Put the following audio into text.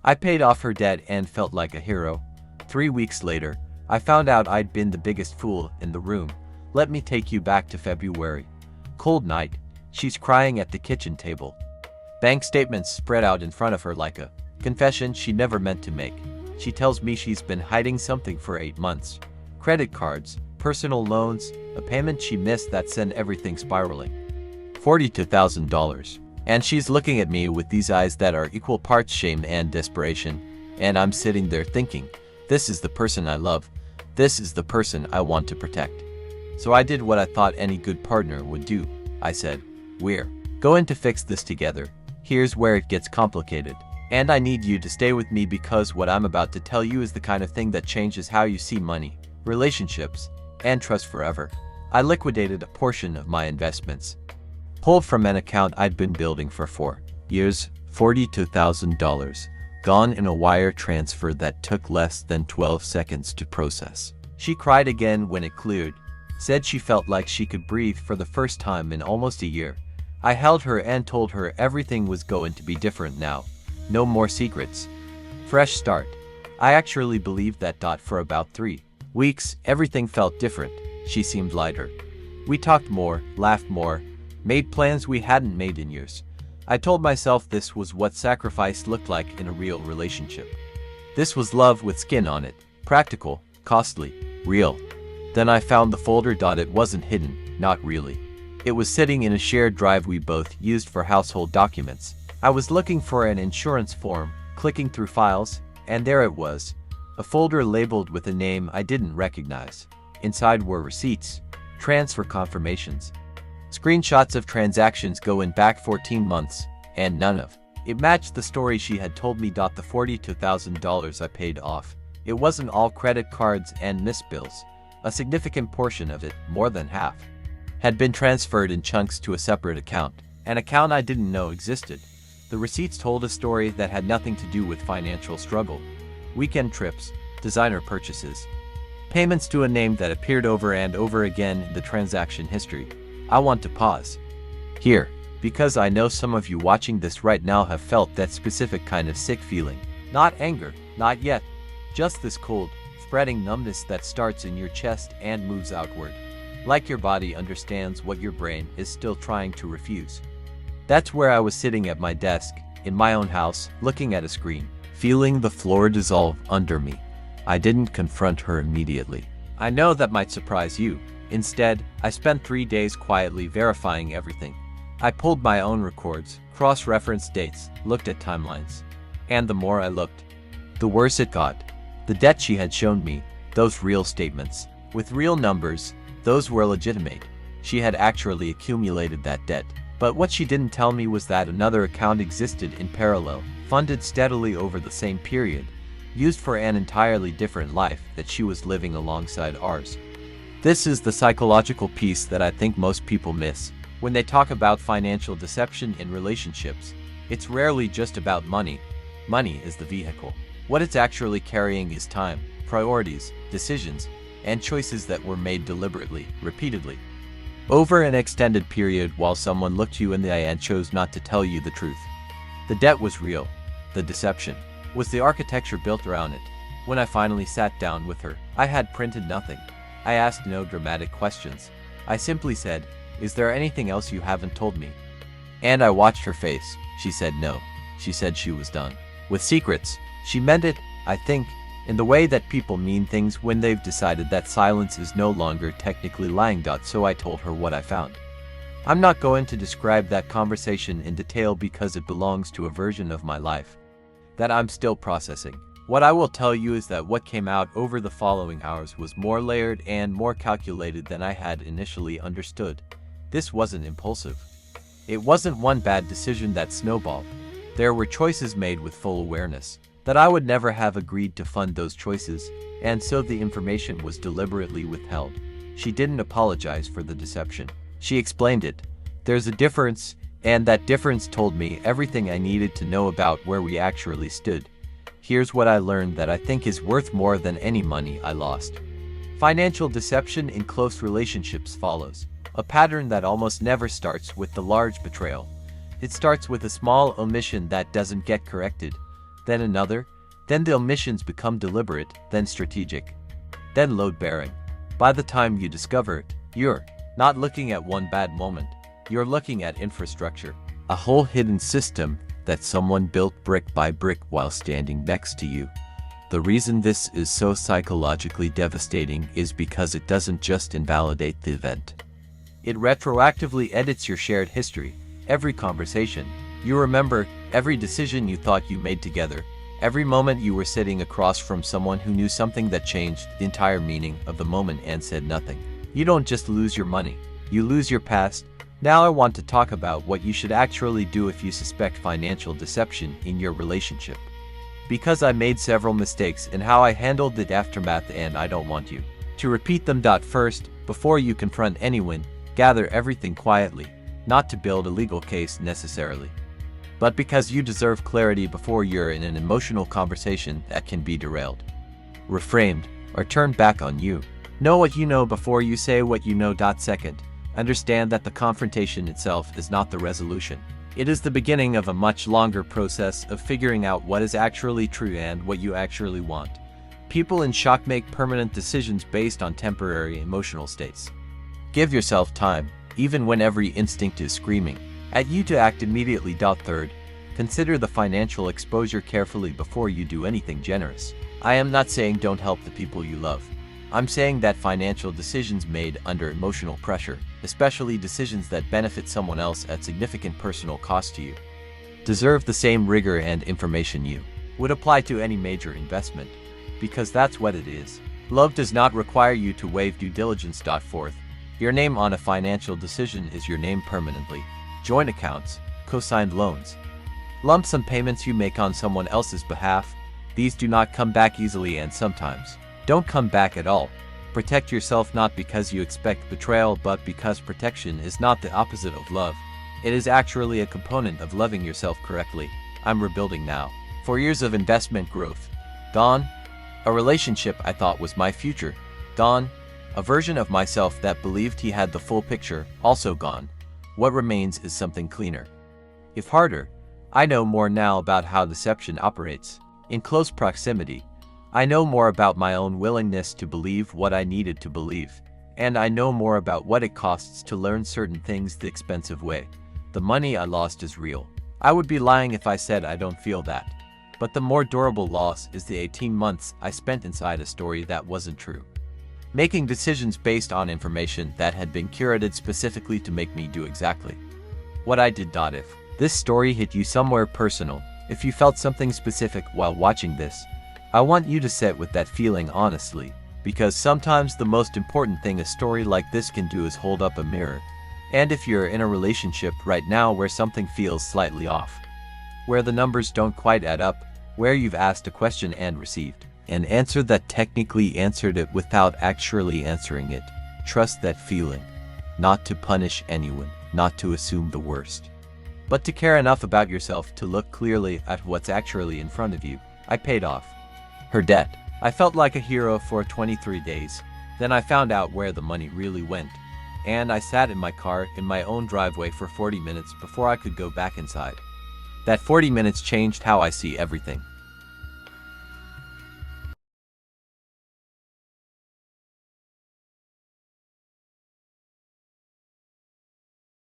I paid off her debt and felt like a hero. 3 weeks later, I found out I'd been the biggest fool in the room. Let me take you back to February. Cold night. She's crying at the kitchen table. Bank statements spread out in front of her like a confession she never meant to make. She tells me she's been hiding something for 8 months. Credit cards, personal loans, a payment she missed that sent everything spiraling. $42,000. And she's looking at me with these eyes that are equal parts shame and desperation. And I'm sitting there thinking, this is the person I love. This is the person I want to protect. So I did what I thought any good partner would do. I said, we're going to fix this together. Here's where it gets complicated. And I need you to stay with me because what I'm about to tell you is the kind of thing that changes how you see money, relationships, and trust forever. I liquidated a portion of my investments. Pulled from an account I'd been building for 4 years, $42,000, gone in a wire transfer that took less than 12 seconds to process. She cried again when it cleared, said she felt like she could breathe for the first time in almost a year. I held her and told her everything was going to be different now. No more secrets. Fresh start. I actually believed that. For about 3 weeks, everything felt different. She seemed lighter. We talked more, laughed more, made plans we hadn't made in years. I told myself this was what sacrifice looked like in a real relationship. This was love with skin on it. Practical, costly, real. Then I found the folder. It wasn't hidden, not really. It was sitting in a shared drive we both used for household documents. I was looking for an insurance form, clicking through files, and there it was. A folder labeled with a name I didn't recognize. Inside were receipts, transfer confirmations, screenshots of transactions going back 14 months, and none of it matched the story she had told me. The $42,000 I paid off. It wasn't all credit cards and missed bills. A significant portion of it, more than half, had been transferred in chunks to a separate account, an account I didn't know existed. The receipts told a story that had nothing to do with financial struggle. Weekend trips, designer purchases, payments to a name that appeared over and over again in the transaction history. I want to pause here, because I know some of you watching this right now have felt that specific kind of sick feeling. Not anger, not yet. Just this cold, spreading numbness that starts in your chest and moves outward. Like your body understands what your brain is still trying to refuse. That's where I was sitting at my desk, in my own house, looking at a screen, feeling the floor dissolve under me. I didn't confront her immediately. I know that might surprise you. Instead, I spent 3 days quietly verifying everything. I pulled my own records, cross-referenced dates, looked at timelines. And the more I looked, the worse it got. The debt she had shown me, those real statements, with real numbers, those were legitimate. She had actually accumulated that debt. But what she didn't tell me was that another account existed in parallel, funded steadily over the same period, used for an entirely different life that she was living alongside ours. This is the psychological piece that I think most people miss. When they talk about financial deception in relationships, it's rarely just about money. Money is the vehicle. What it's actually carrying is time, priorities, decisions, and choices that were made deliberately, repeatedly, over an extended period while someone looked you in the eye and chose not to tell you the truth. The debt was real. The deception was the architecture built around it. When I finally sat down with her, I had printed nothing. I asked no dramatic questions. I simply said, "Is there anything else you haven't told me?" And I watched her face. She said no. She said she was done with secrets. She meant it, I think, in the way that people mean things when they've decided that silence is no longer technically lying. So I told her what I found. I'm not going to describe that conversation in detail because it belongs to a version of my life that I'm still processing. What I will tell you is that what came out over the following hours was more layered and more calculated than I had initially understood. This wasn't impulsive. It wasn't one bad decision that snowballed. There were choices made with full awareness that I would never have agreed to fund those choices, and so the information was deliberately withheld. She didn't apologize for the deception. She explained it. There's a difference, and that difference told me everything I needed to know about where we actually stood. Here's what I learned that I think is worth more than any money I lost. Financial deception in close relationships follows a pattern that almost never starts with the large betrayal. It starts with a small omission that doesn't get corrected. then another, then the omissions become deliberate, then strategic, then load-bearing. By the time you discover it, you're not looking at one bad moment, you're looking at infrastructure, a whole hidden system that someone built brick by brick while standing next to you. The reason this is so psychologically devastating is because it doesn't just invalidate the event. It retroactively edits your shared history, every conversation you remember, every decision you thought you made together, every moment you were sitting across from someone who knew something that changed the entire meaning of the moment and said nothing. You don't just lose your money, you lose your past. Now I want to talk about what you should actually do if you suspect financial deception in your relationship. Because I made several mistakes in how I handled the aftermath and I don't want you to repeat them. First, before you confront anyone, gather everything quietly, not to build a legal case necessarily, but because you deserve clarity before you're in an emotional conversation that can be derailed, reframed, or turned back on you. Know what you know before you say what you know. Second, understand that the confrontation itself is not the resolution. It is the beginning of a much longer process of figuring out what is actually true and what you actually want. People in shock make permanent decisions based on temporary emotional states. Give yourself time, even when every instinct is screaming at you to act immediately. Third, consider the financial exposure carefully before you do anything generous. I am not saying don't help the people you love. I'm saying that financial decisions made under emotional pressure, especially decisions that benefit someone else at significant personal cost to you, deserve the same rigor and information you would apply to any major investment, because that's what it is. Love does not require you to waive due diligence. Fourth, your name on a financial decision is your name permanently. Joint accounts, co-signed loans, lump sum payments you make on someone else's behalf, these do not come back easily and sometimes don't come back at all. Protect yourself not because you expect betrayal but because protection is not the opposite of love. It is actually a component of loving yourself correctly. I'm rebuilding now. 4 years of investment growth. Gone. A relationship I thought was my future. Gone. A version of myself that believed he had the full picture. Also gone. What remains is something cleaner, if harder. I know more now about how deception operates. In close proximity, I know more about my own willingness to believe what I needed to believe, and I know more about what it costs to learn certain things the expensive way. The money I lost is real. I would be lying if I said I don't feel that. But the more durable loss is the 18 months I spent inside a story that wasn't true, making decisions based on information that had been curated specifically to make me do exactly what I did. If this story hit you somewhere personal, if you felt something specific while watching this, I want you to sit with that feeling honestly, because sometimes the most important thing a story like this can do is hold up a mirror. And if you're in a relationship right now where something feels slightly off, where the numbers don't quite add up, where you've asked a question and received an answer that technically answered it without actually answering it, trust that feeling. Not to punish anyone, not to assume the worst, but to care enough about yourself to look clearly at what's actually in front of you. I paid off her debt. I felt like a hero for 23 days. Then I found out where the money really went. And I sat in my car in my own driveway for 40 minutes before I could go back inside. That 40 minutes changed how I see everything.